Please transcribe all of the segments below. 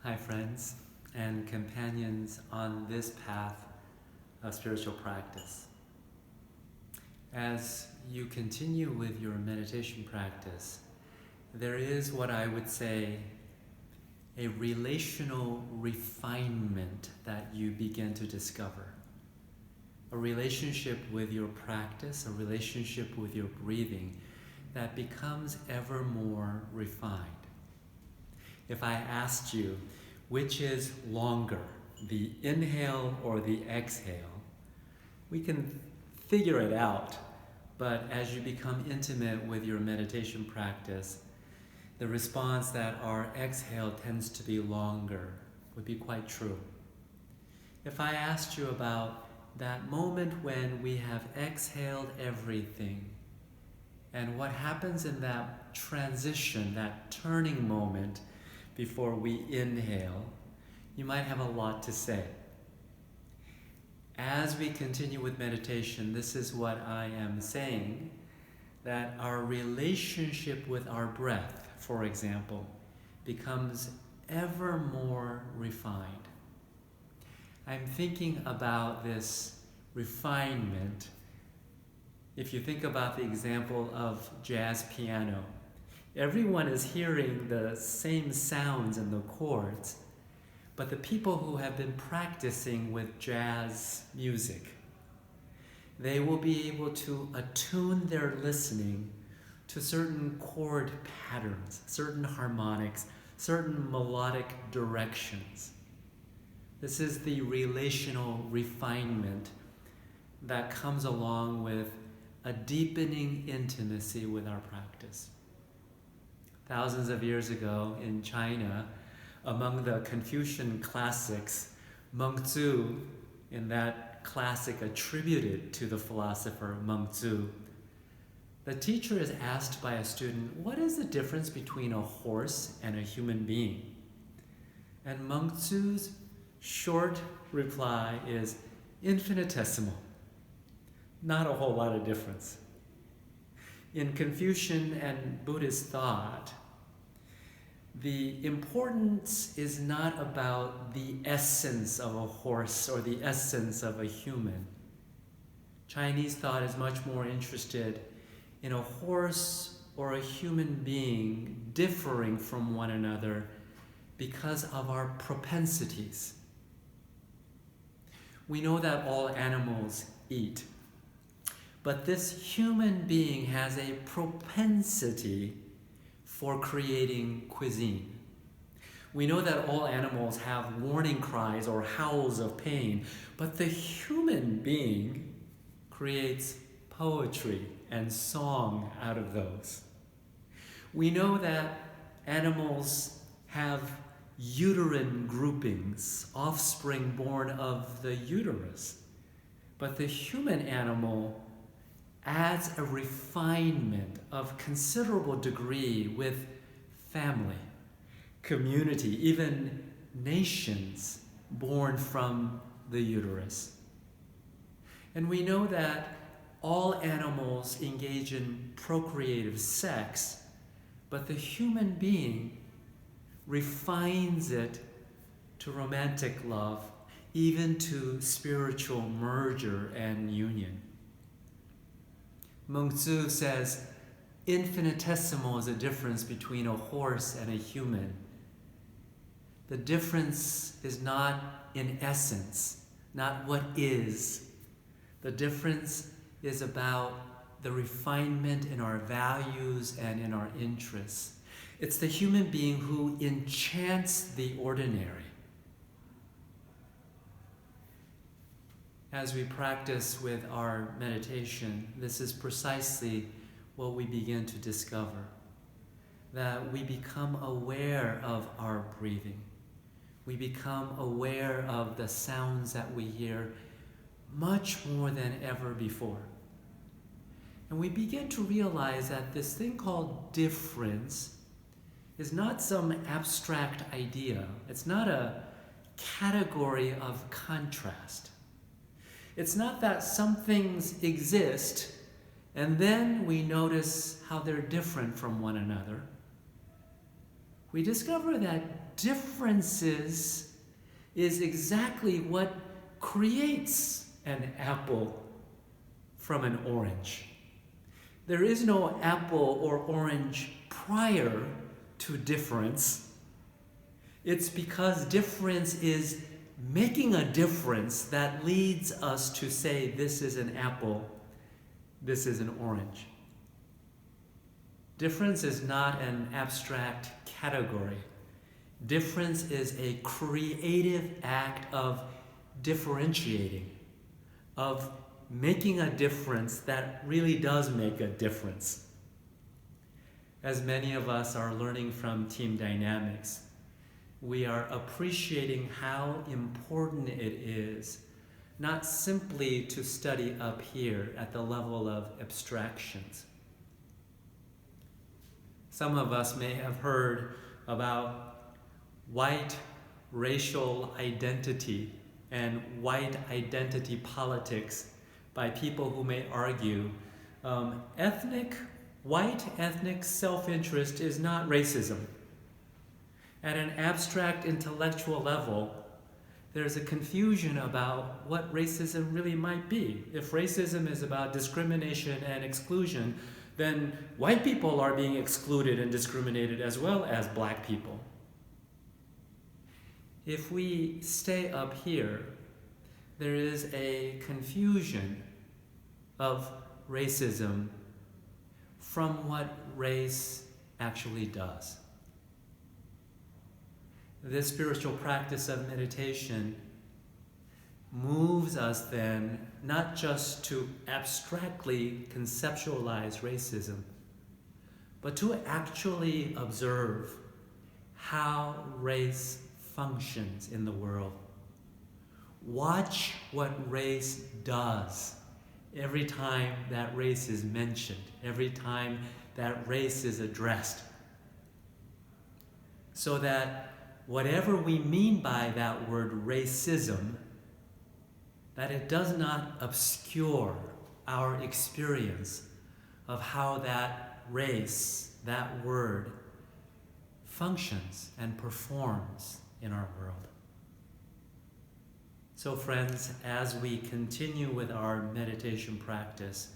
Hi friends and companions on this path of spiritual practice. As you continue with your meditation practice, there is what I would say a relational refinement that you begin to discover. A relationship with your practice, a relationship with your breathing that becomes ever more refined. If I asked you, which is longer, the inhale or the exhale, we can figure it out. But as you become intimate with your meditation practice, the response that our exhale tends to be longer would be quite true. If I asked you about that moment when we have exhaled everything, and what happens in that transition, that turning moment, before we inhale, you might have a lot to say. As we continue with meditation, this is what I am saying, that our relationship with our breath, for example, becomes ever more refined. I'm thinking about this refinement. If you think about the example of jazz piano, everyone is hearing the same sounds in the chords, but the people who have been practicing with jazz music, they will be able to attune their listening to certain chord patterns, certain harmonics, certain melodic directions. This is the relational refinement that comes along with a deepening intimacy with our practice. Thousands of years ago in China, among the Confucian classics, Mengzi, in that classic attributed to the philosopher Mengzi, the teacher is asked by a student, what is the difference between a horse and a human being? And Mengzi's short reply is infinitesimal. Not a whole lot of difference. In Confucian and Buddhist thought, the importance is not about the essence of a horse or the essence of a human. Chinese thought is much more interested in a horse or a human being differing from one another because of our propensities. We know that all animals eat, but this human being has a propensity for creating cuisine. We know that all animals have warning cries or howls of pain, but the human being creates poetry and song out of those. We know that animals have uterine groupings, offspring born of the uterus, but the human animal adds a refinement of considerable degree with family, community, even nations born from the uterus. And we know that all animals engage in procreative sex, but the human being refines it to romantic love, even to spiritual merger and union. Mengzi says, infinitesimal is a difference between a horse and a human. The difference is not in essence, not what is. The difference is about the refinement in our values and in our interests. It's the human being who enchants the ordinary. As we practice with our meditation, this is precisely what we begin to discover, that we become aware of our breathing. We become aware of the sounds that we hear much more than ever before. And we begin to realize that this thing called difference is not some abstract idea. It's not a category of contrast. It's not that some things exist and then we notice how they're different from one another. we discover that differences is exactly what creates an apple from an orange. There is no apple or orange prior to difference. It's because difference is making a difference that leads us to say this is an apple, this is an orange. Difference is not an abstract category. Difference is a creative act of differentiating, of making a difference that really does make a difference. As many of us are learning from team dynamics, we are appreciating how important it is not simply to study up here at the level of abstractions. Some of us may have heard about white racial identity and white identity politics by people who may argue white ethnic self-interest is not racism. At an abstract intellectual level, there's a confusion about what racism really might be. If racism is about discrimination and exclusion, then white people are being excluded and discriminated as well as black people. If we stay up here, there is a confusion of racism from what race actually does. This spiritual practice of meditation moves us then not just to abstractly conceptualize racism, but to actually observe how race functions in the world. Watch what race does every time that race is mentioned, every time that race is addressed, so that whatever we mean by that word racism, that it does not obscure our experience of how that race, that word, functions and performs in our world. So friends, as we continue with our meditation practice,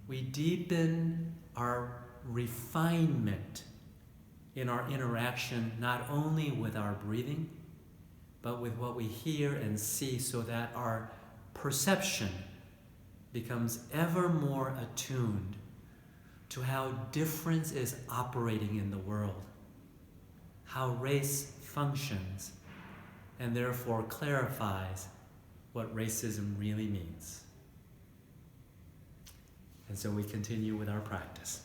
we deepen our refinement in our interaction not only with our breathing, but with what we hear and see, so that our perception becomes ever more attuned to how difference is operating in the world, how race functions, and therefore clarifies what racism really means. And so we continue with our practice.